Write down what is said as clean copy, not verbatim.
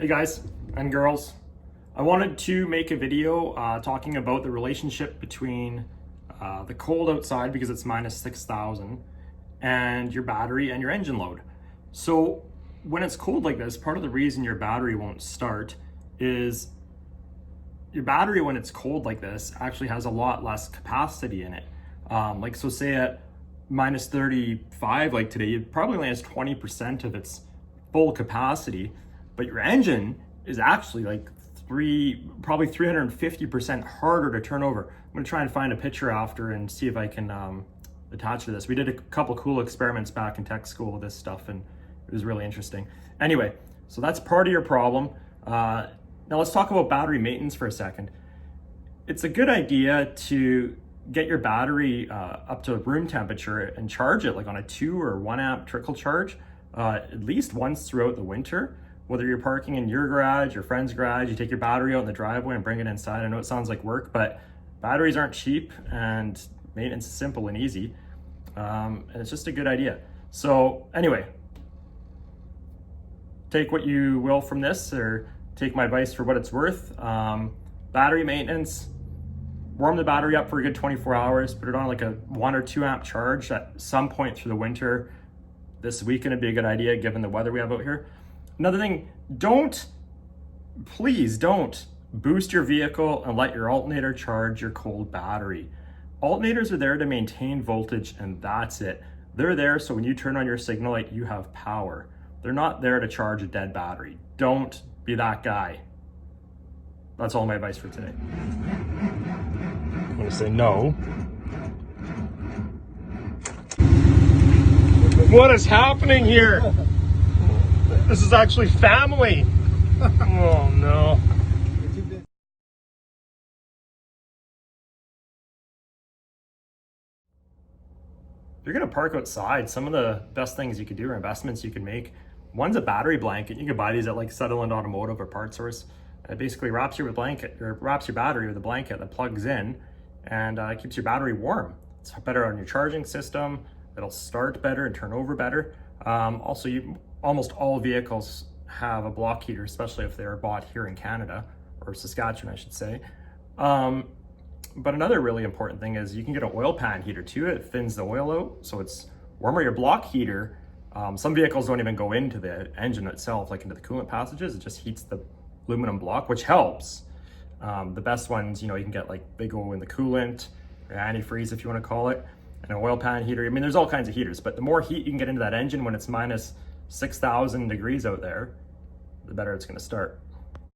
Hey guys and girls, I wanted to make a video talking about the relationship between the cold outside, because it's minus 6,000, and your battery and your engine load. So when it's cold like this, part of the reason your battery won't start is your battery, when it's cold like this, actually has a lot less capacity in it. So say at minus 35 like today, it probably only has 20% of its full capacity, but your engine is actually like probably 350% harder to turn over. I'm gonna try and find a picture after and see if I can attach to this. We did a couple cool experiments back in tech school with this stuff, and it was really interesting. Anyway, so that's part of your problem. Now let's talk about battery maintenance for a second. It's a good idea to get your battery up to room temperature and charge it like on a 2 or 1 amp trickle charge at least once throughout the winter. Whether you're parking in your garage, your friend's garage, you take your battery out in the driveway and bring it inside. I know it sounds like work, but batteries aren't cheap and maintenance is simple and easy. And it's just a good idea. So anyway, take what you will from this, or take my advice for what it's worth. Battery maintenance, warm the battery up for a good 24 hours, put it on like a 1 or 2 amp charge at some point through the winter. This weekend would be a good idea given the weather we have out here. Another thing, please don't boost your vehicle and let your alternator charge your cold battery. Alternators are there to maintain voltage, and that's it. They're there so when you turn on your signal light, you have power. They're not there to charge a dead battery. Don't be that guy. That's all my advice for today. I'm gonna say no. What is happening here? This is actually family. Oh no. If you're gonna park outside, some of the best things you could do, or investments you can make, one's a battery blanket. You can buy these at like Sutherland Automotive or Part Source. It basically wraps your battery with a blanket that plugs in and keeps your battery warm. It's better on your charging system. It'll start better and turn over better. Almost all vehicles have a block heater, especially if they're bought here in Canada, or Saskatchewan, I should say. But another really important thing is you can get an oil pan heater too. It thins the oil out, so it's warmer. Your block heater, some vehicles don't even go into the engine itself, like into the coolant passages. It just heats the aluminum block, which helps. The best ones, you can get they go in the coolant, or antifreeze if you want to call it, and an oil pan heater. I mean, there's all kinds of heaters, but the more heat you can get into that engine when it's minus 6,000 degrees out there, the better it's going to start.